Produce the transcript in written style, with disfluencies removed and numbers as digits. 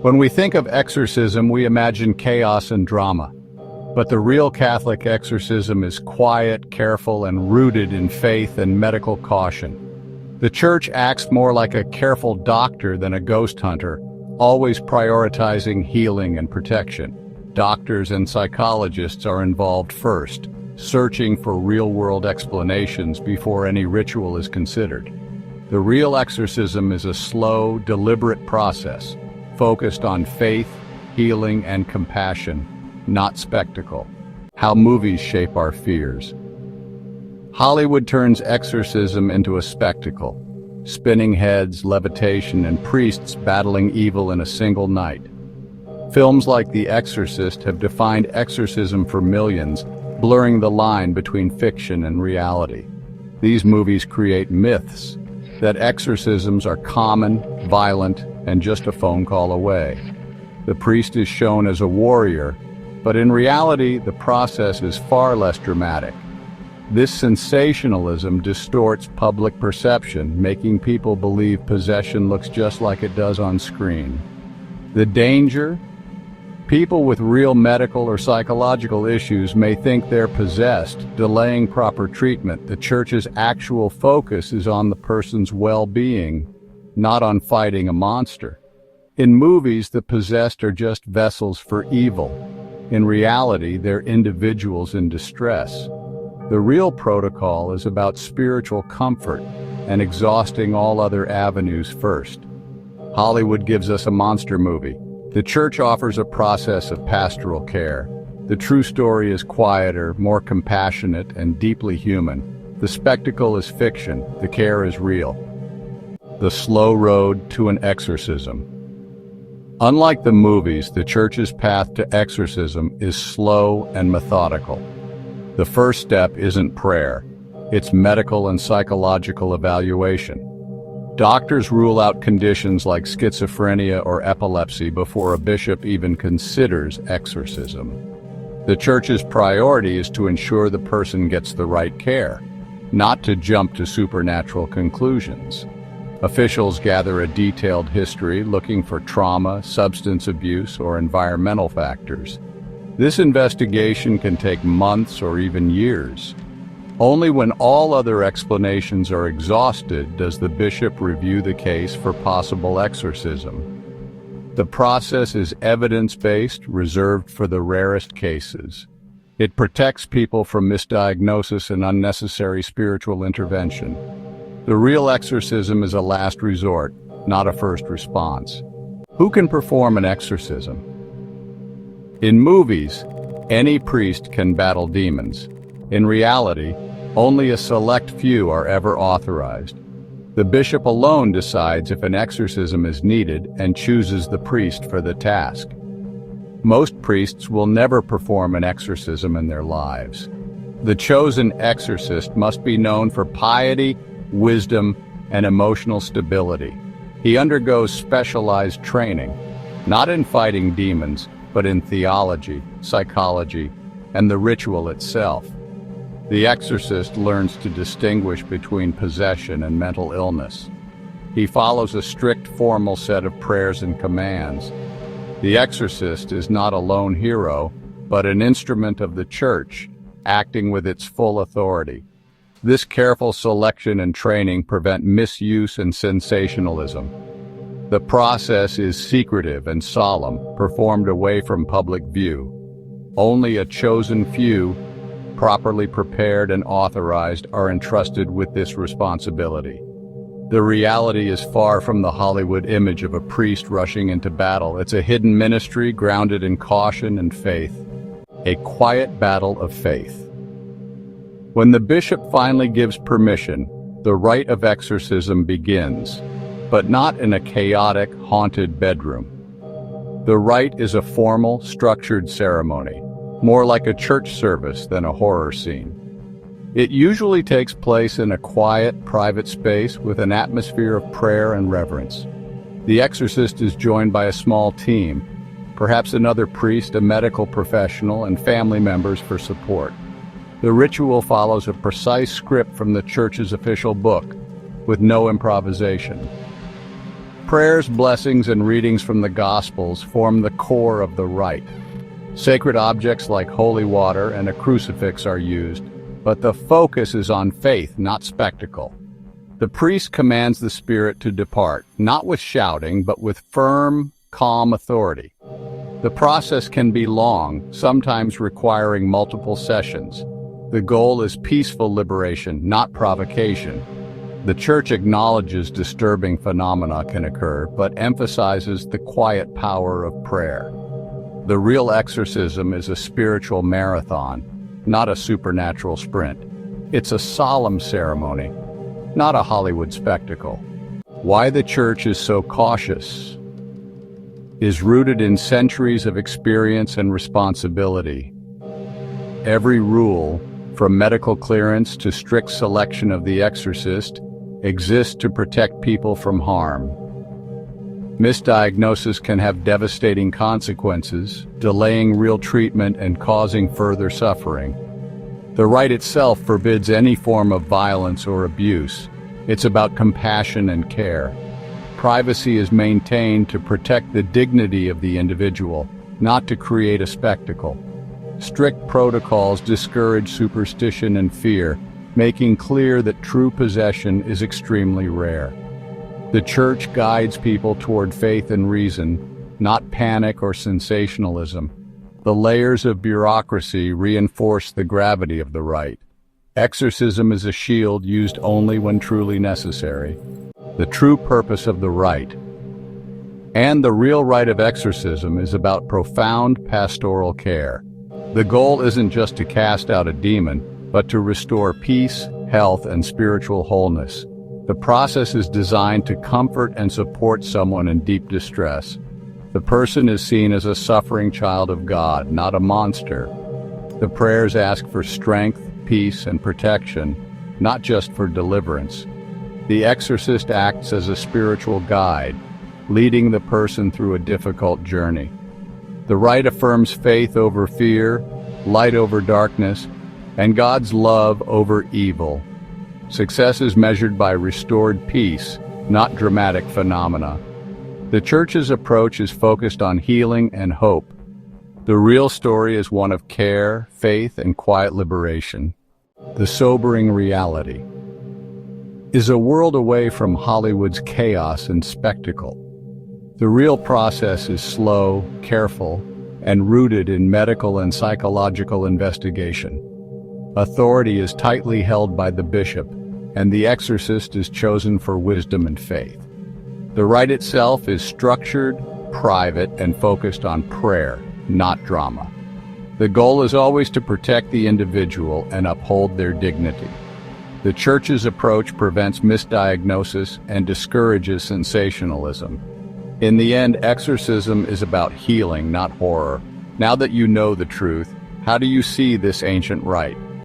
When we think of exorcism, we imagine chaos and drama. But the real Catholic exorcism is quiet, careful, and rooted in faith and medical caution. The Church acts more like a careful doctor than a ghost hunter, always prioritizing healing and protection. Doctors and psychologists are involved first, searching for real-world explanations before any ritual is considered. The real exorcism is a slow, deliberate process, focused on faith, healing, and compassion, not spectacle. How movies shape our fears. Hollywood turns exorcism into a spectacle. Spinning heads, levitation, and priests battling evil in a single night. Films like The Exorcist have defined exorcism for millions, blurring the line between fiction and reality. These movies create myths that exorcisms are common, violent, and just a phone call away. The priest is shown as a warrior, but in reality, the process is far less dramatic. This sensationalism distorts public perception, making people believe possession looks just like it does on screen. The danger? People with real medical or psychological issues may think they're possessed, delaying proper treatment. The Church's actual focus is on the person's well-being, not on fighting a monster. In movies, the possessed are just vessels for evil. In reality, they're individuals in distress. The real protocol is about spiritual comfort and exhausting all other avenues first. Hollywood gives us a monster movie. The Church offers a process of pastoral care. The true story is quieter, more compassionate, and deeply human. The spectacle is fiction, the care is real. The slow road to an exorcism. Unlike the movies, the Church's path to exorcism is slow and methodical. The first step isn't prayer, it's medical and psychological evaluation. Doctors rule out conditions like schizophrenia or epilepsy before a bishop even considers exorcism. The Church's priority is to ensure the person gets the right care, not to jump to supernatural conclusions. Officials gather a detailed history looking for trauma, substance abuse, or environmental factors. This investigation can take months or even years. Only when all other explanations are exhausted does the bishop review the case for possible exorcism. The process is evidence-based, reserved for the rarest cases. It protects people from misdiagnosis and unnecessary spiritual intervention. The real exorcism is a last resort, not a first response. Who can perform an exorcism? In movies, any priest can battle demons. In reality, only a select few are ever authorized. The bishop alone decides if an exorcism is needed and chooses the priest for the task. Most priests will never perform an exorcism in their lives. The chosen exorcist must be known for piety, wisdom, and emotional stability. He undergoes specialized training, not in fighting demons, but in theology, psychology, and the ritual itself. The exorcist learns to distinguish between possession and mental illness. He follows a strict formal set of prayers and commands. The exorcist is not a lone hero, but an instrument of the Church, acting with its full authority. This careful selection and training prevent misuse and sensationalism. The process is secretive and solemn, performed away from public view. Only a chosen few, properly prepared and authorized, are entrusted with this responsibility. The reality is far from the Hollywood image of a priest rushing into battle. It's a hidden ministry grounded in caution and faith. A quiet battle of faith. When the bishop finally gives permission, the rite of exorcism begins, but not in a chaotic, haunted bedroom. The rite is a formal, structured ceremony, more like a church service than a horror scene. It usually takes place in a quiet, private space with an atmosphere of prayer and reverence. The exorcist is joined by a small team, perhaps another priest, a medical professional, and family members for support. The ritual follows a precise script from the Church's official book, with no improvisation. Prayers, blessings, and readings from the Gospels form the core of the rite. Sacred objects like holy water and a crucifix are used, but the focus is on faith, not spectacle. The priest commands the spirit to depart, not with shouting, but with firm, calm authority. The process can be long, sometimes requiring multiple sessions. The goal is peaceful liberation, not provocation. The Church acknowledges disturbing phenomena can occur, but emphasizes the quiet power of prayer. The real exorcism is a spiritual marathon, not a supernatural sprint. It's a solemn ceremony, not a Hollywood spectacle. Why the Church is so cautious is rooted in centuries of experience and responsibility. Every rule, from medical clearance to strict selection of the exorcist, exists to protect people from harm. Misdiagnosis can have devastating consequences, delaying real treatment and causing further suffering. The rite itself forbids any form of violence or abuse. It's about compassion and care. Privacy is maintained to protect the dignity of the individual, not to create a spectacle. Strict protocols discourage superstition and fear, making clear that true possession is extremely rare. The Church guides people toward faith and reason, not panic or sensationalism. The layers of bureaucracy reinforce the gravity of the rite. Exorcism is a shield used only when truly necessary. The true purpose of the rite. And the real rite of exorcism is about profound pastoral care. The goal isn't just to cast out a demon, but to restore peace, health, and spiritual wholeness. The process is designed to comfort and support someone in deep distress. The person is seen as a suffering child of God, not a monster. The prayers ask for strength, peace, and protection, not just for deliverance. The exorcist acts as a spiritual guide, leading the person through a difficult journey. The rite affirms faith over fear, light over darkness, and God's love over evil. Success is measured by restored peace, not dramatic phenomena. The Church's approach is focused on healing and hope. The real story is one of care, faith, and quiet liberation. The sobering reality is a world away from Hollywood's chaos and spectacle. The real process is slow, careful, and rooted in medical and psychological investigation. Authority is tightly held by the bishop, and the exorcist is chosen for wisdom and faith. The rite itself is structured, private, and focused on prayer, not drama. The goal is always to protect the individual and uphold their dignity. The Church's approach prevents misdiagnosis and discourages sensationalism. In the end, exorcism is about healing, not horror. Now that you know the truth, how do you see this ancient rite?